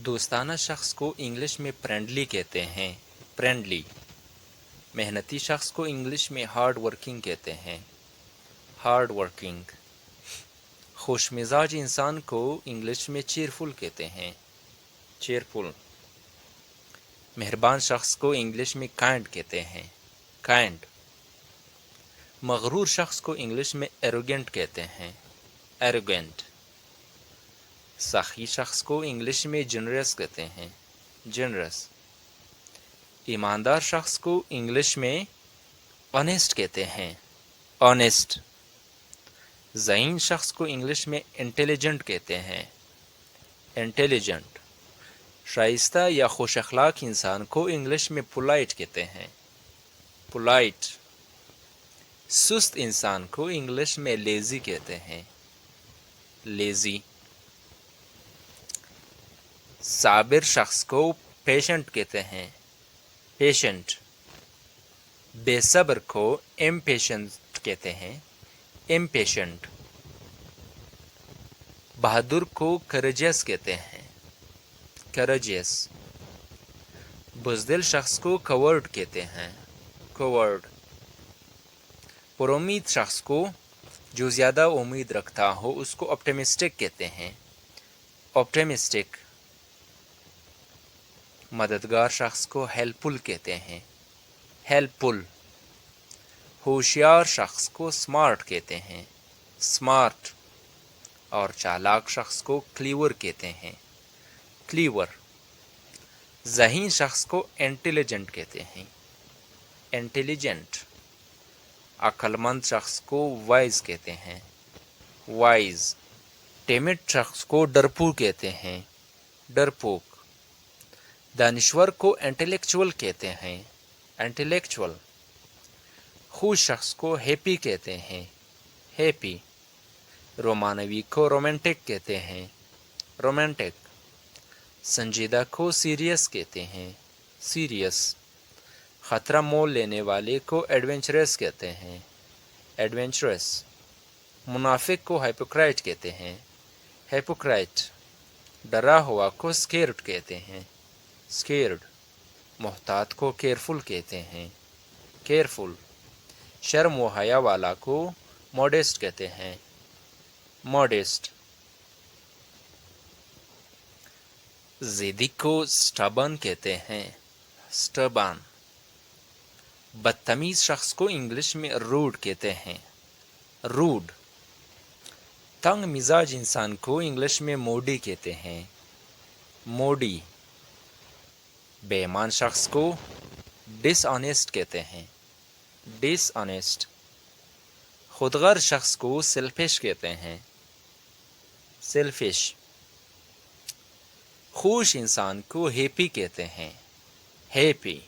دوستانہ شخص کو انگلش میں فرینڈلی کہتے ہیں، فرینڈلی۔ محنتی شخص کو انگلش میں ہارڈ ورکنگ کہتے ہیں، ہارڈ ورکنگ۔ خوش مزاج انسان کو انگلش میں چیئرفل کہتے ہیں، چیئرفل۔ مہربان شخص کو انگلش میں کائنڈ کہتے ہیں، کائنڈ۔ مغرور شخص کو انگلش میں ایروگینٹ کہتے ہیں، ایروگینٹ۔ سخی شخص کو انگلش میں جنرس کہتے ہیں، جنرس۔ ایماندار شخص کو انگلش میں آنیسٹ کہتے ہیں، آنیسٹ۔ ذہین شخص کو انگلش میں انٹیلیجنٹ کہتے ہیں، انٹیلیجنٹ۔ شائستہ یا خوش اخلاق انسان کو انگلش میں پولائٹ کہتے ہیں، پولائٹ۔ سست انسان کو انگلش میں لیزی کہتے ہیں، لیزی۔ صابر شخص کو پیشنٹ کہتے ہیں، پیشنٹ۔ بے صبر کو امپیشنٹ کہتے ہیں، امپیشنٹ۔ بہادر کو کریجس کہتے ہیں، کریجس۔ بزدل شخص کو کورڈ کہتے ہیں، کورڈ۔ پر امید شخص کو جو زیادہ امید رکھتا ہو اس کو آپٹیمسٹک کہتے ہیں، آپٹیمسٹک۔ مددگار شخص کو ہیلپ فل کہتے ہیں، ہیلپ فل۔ ہوشیار شخص کو سمارٹ کہتے ہیں، سمارٹ۔ اور چالاک شخص کو کلیور کہتے ہیں، کلیور۔ ذہین شخص کو انٹیلیجنٹ کہتے ہیں، انٹیلیجنٹ۔ عقل مند شخص کو وائز کہتے ہیں، وائز۔ ٹیمڈ شخص کو ڈرپوک کہتے ہیں، ڈرپوک۔ دانشور کو انٹلیکچول کہتے ہیں، انٹلیکچول۔ خوش شخص کو ہیپی کہتے ہیں، ہیپی۔ رومانوی کو رومانٹک کہتے ہیں، رومانٹک۔ سنجیدہ کو سیریس کہتے ہیں، سیریس۔ خطرہ مول لینے والے کو ایڈونچرس کہتے ہیں، ایڈونچرس۔ منافق کو ہائپوکرائٹ کہتے ہیں، ہائپوکرائٹ۔ ڈرا ہوا کو اسکیرڈ کہتے ہیں، اسکیرڈ۔ محتاط کو کیئرفل کہتے ہیں، کیئرفل۔ شرم و حیا والا کو موڈیسٹ کہتے ہیں، موڈیسٹ۔ ضدی کو سٹبن کہتے ہیں، سٹبن۔ بدتمیز شخص کو انگلش میں روڈ کہتے ہیں، روڈ۔ تنگ مزاج انسان کو انگلش میں موڈی کہتے ہیں، موڈی۔ بے ایمان شخص کو ڈس آنیسٹ کہتے ہیں، ڈس آنیسٹ۔ خودغرض شخص کو سیلفش کہتے ہیں، سیلفش۔ خوش انسان کو ہیپی کہتے ہیں، ہیپی۔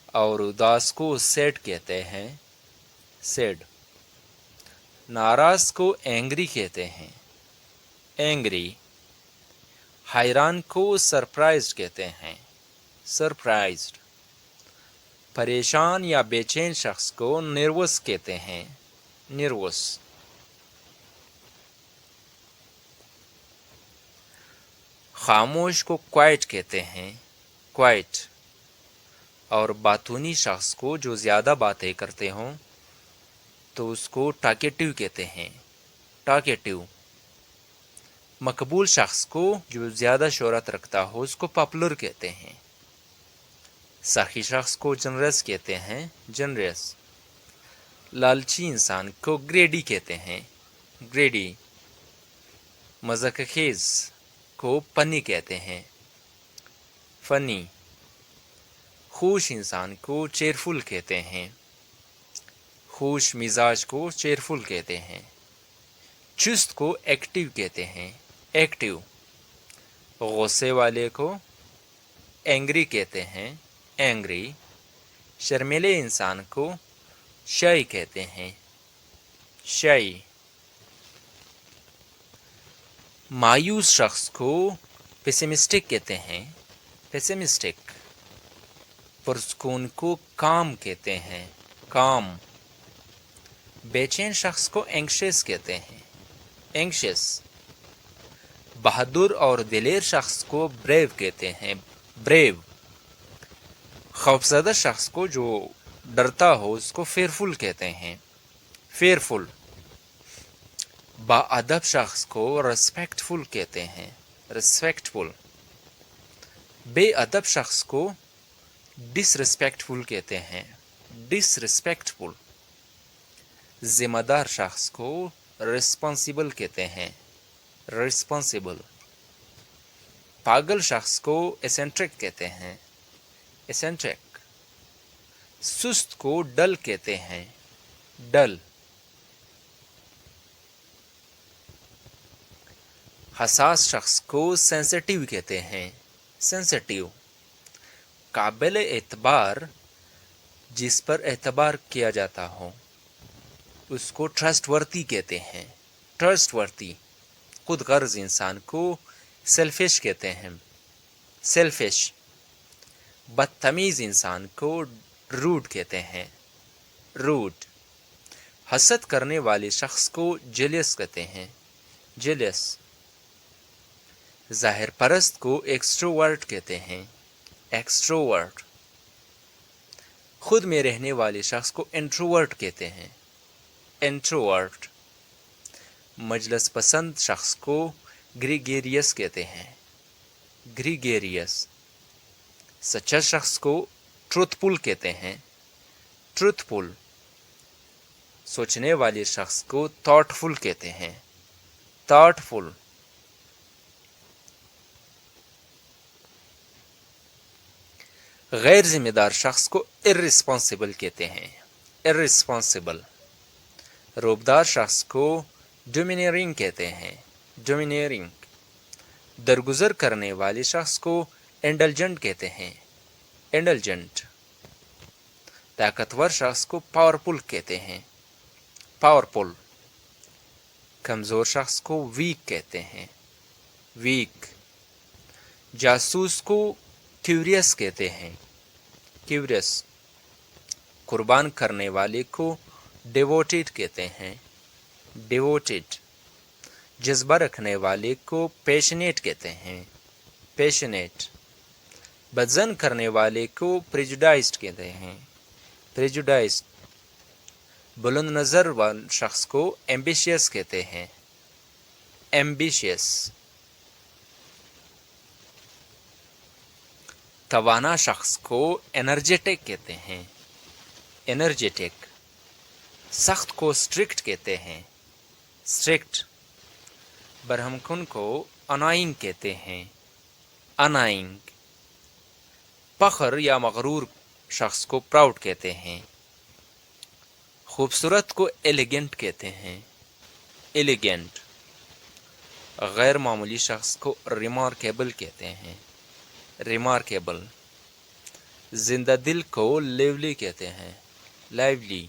اور اداس کو سیڈ کہتے ہیں، سیڈ۔ ناراض کو اینگری کہتے ہیں، اینگری۔ حیران کو سرپرائزڈ کہتے ہیں، سرپرائزڈ۔ پریشان یا بے چین شخص کو نروس کہتے ہیں، نروس۔ خاموش کو کوائٹ کہتے ہیں، کوائٹ۔ اور باتونی شخص کو جو زیادہ باتیں کرتے ہوں تو اس کو ٹاکیٹیو کہتے ہیں، ٹاکیٹیو۔ مقبول شخص کو جو زیادہ شہرت رکھتا ہو اس کو پاپولر کہتے ہیں۔ سخی شخص کو جنرس کہتے ہیں، جنرس۔ لالچی انسان کو گریڈی کہتے ہیں، گریڈی۔ مذاق خیز کو فنی کہتے ہیں، فنی۔ خوش انسان کو چیئرفل کہتے ہیں، خوش مزاج کو چیئرفل کہتے ہیں۔ چست کو ایکٹیو کہتے ہیں، ایکٹیو۔ غصے والے کو اینگری کہتے ہیں، اینگری۔ شرمیلے انسان کو شائی کہتے ہیں، شائی۔ مایوس شخص کو پیسیمسٹک کہتے ہیں، پیسیمسٹک۔ پرسکون کو کام کہتے ہیں، کام۔ بے چین شخص کو اینکشس کہتے ہیں، اینکشس۔ بہادر اور دلیر شخص کو بریو کہتے ہیں، بریو۔ خوفزدہ شخص کو جو ڈرتا ہو اس کو فیئرفل کہتے ہیں، فیئرفل۔ با ادب شخص کو ریسپیکٹفل کہتے ہیں، ریسپیکٹفل۔ بے ادب شخص کو ڈس ریسپیکٹفل کہتے ہیں، ڈس ریسپیکٹفل۔ ذمہ دار شخص کو ریسپانسبل کہتے ہیں، ریسپانسبل۔ پاگل شخص کو ایسنٹرک کہتے ہیں، ایسنٹرک۔ سست کو ڈل کہتے ہیں، ڈل۔ حساس شخص کو سینسٹیو کہتے ہیں، سینسٹیو۔ قابل اعتبار جس پر اعتبار کیا جاتا ہو اس کو ٹرسٹ ورتھی کہتے ہیں، ٹرسٹ ورتھی۔ خود غرض انسان کو سیلفش کہتے ہیں، سیلفش۔ بدتمیز انسان کو روڈ کہتے ہیں، روڈ۔ حسد کرنے والے شخص کو جیلس کہتے ہیں، جیلس۔ ظاہر پرست کو ایکسٹروورٹ کہتے ہیں، ایکسٹروورٹ۔ خود میں رہنے والے شخص کو انٹروورٹ کہتے ہیں، انٹروورٹ۔ مجلس پسند شخص کو گریگیریس کہتے ہیں، گریگیریس۔ سچا شخص کو ٹروتھ فل کہتے ہیں، ٹروتھ فل۔ سوچنے والے شخص کو تھاٹ فل کہتے ہیں، تھاٹ فل۔ غیر ذمہ دار شخص کو ارریسپانسبل کہتے ہیں، ارریسپانسبل۔ روبدار شخص کو ڈومینیرنگ کہتے ہیں، ڈومینیرنگ۔ درگزر کرنے والے شخص کو انڈلجنٹ کہتے ہیں، انڈلجنٹ۔ طاقتور شخص کو پاورفل کہتے ہیں، پاورفل۔ کمزور شخص کو ویک کہتے ہیں، ویک۔ جاسوس کو کیوریس کہتے ہیں، کیوریس۔ قربان کرنے والے کو ڈیووٹیڈ کہتے ہیں، ڈیووٹیڈ۔ جذبہ رکھنے والے کو پیشنیٹ کہتے ہیں، پیشنیٹ۔ بدظن کرنے والے کو پریجوڈائزڈ کہتے ہیں، پریجوڈائزڈ۔ بلند نظر والے شخص کو ایمبیشیس کہتے ہیں، ایمبیشیس۔ توانا شخص کو انرجیٹک کہتے ہیں، انرجیٹک۔ سخت کو اسٹرکٹ کہتے ہیں، اسٹرکٹ۔ برہم کن کو انائنگ کہتے ہیں، انائنگ۔ فخر یا مغرور شخص کو پراؤڈ کہتے ہیں۔ خوبصورت کو ایلیگنٹ کہتے ہیں، ایلیگنٹ۔ غیر معمولی شخص کو ریمارکیبل کہتے ہیں، ریمارکیبل۔ زندہ دل کو لیولی کہتے ہیں، لائیولی۔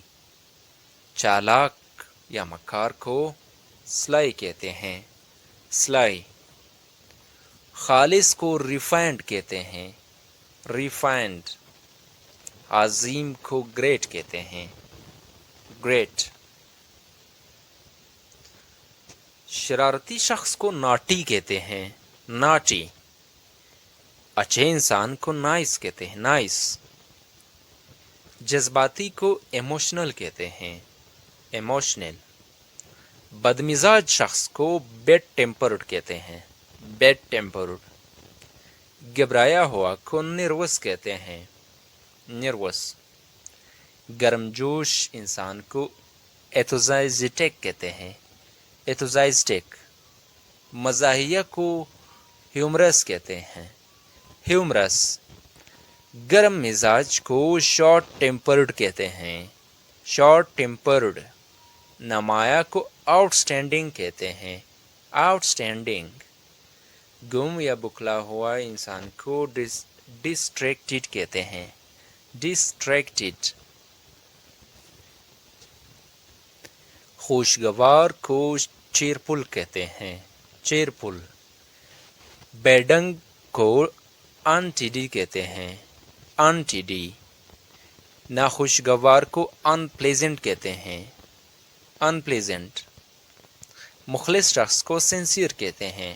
چالاک یا مکار کو سلائی کہتے ہیں، سلائی۔ خالص کو ریفائنڈ کہتے ہیں، ریفائنڈ۔ عظیم کو گریٹ کہتے ہیں، گریٹ۔ شرارتی شخص کو ناٹی کہتے ہیں، ناٹی۔ اچھے انسان کو نائس کہتے ہیں، نائس۔ جذباتی کو ایموشنل کہتے ہیں، ایموشنل۔ بدمزاج شخص کو بیڈ ٹیمپرڈ کہتے ہیں، بیڈ ٹیمپرڈ۔ گھبرایا ہوا کو نروس کہتے ہیں، نروس۔ گرم جوش انسان کو ایتھوزائزٹک کہتے ہیں، ایتھوزائزٹک۔ مزاحیہ کو ہیومرس کہتے ہیں، ہیومرس۔ گرم مزاج کو شارٹ ٹیمپرڈ کہتے ہیں، شارٹ ٹیمپرڈ۔ نمایاں کو آؤٹ اسٹینڈنگ کہتے ہیں، آؤٹ اسٹینڈنگ۔ گم یا بکھلا ہوا انسان کو ڈسٹریکٹڈ کہتے ہیں، ڈسٹریکٹڈ۔ خوشگوار کو چیئرفل کہتے ہیں، چیئرفل۔ بیڈنگ کو انٹیڈی کہتے ہیں، انٹیڈی۔ ناخوشگوار کو ان پلیزنٹ کہتے ہیں، ان پلیزنٹ۔ مخلص شخص کو سنسیئر کہتے ہیں،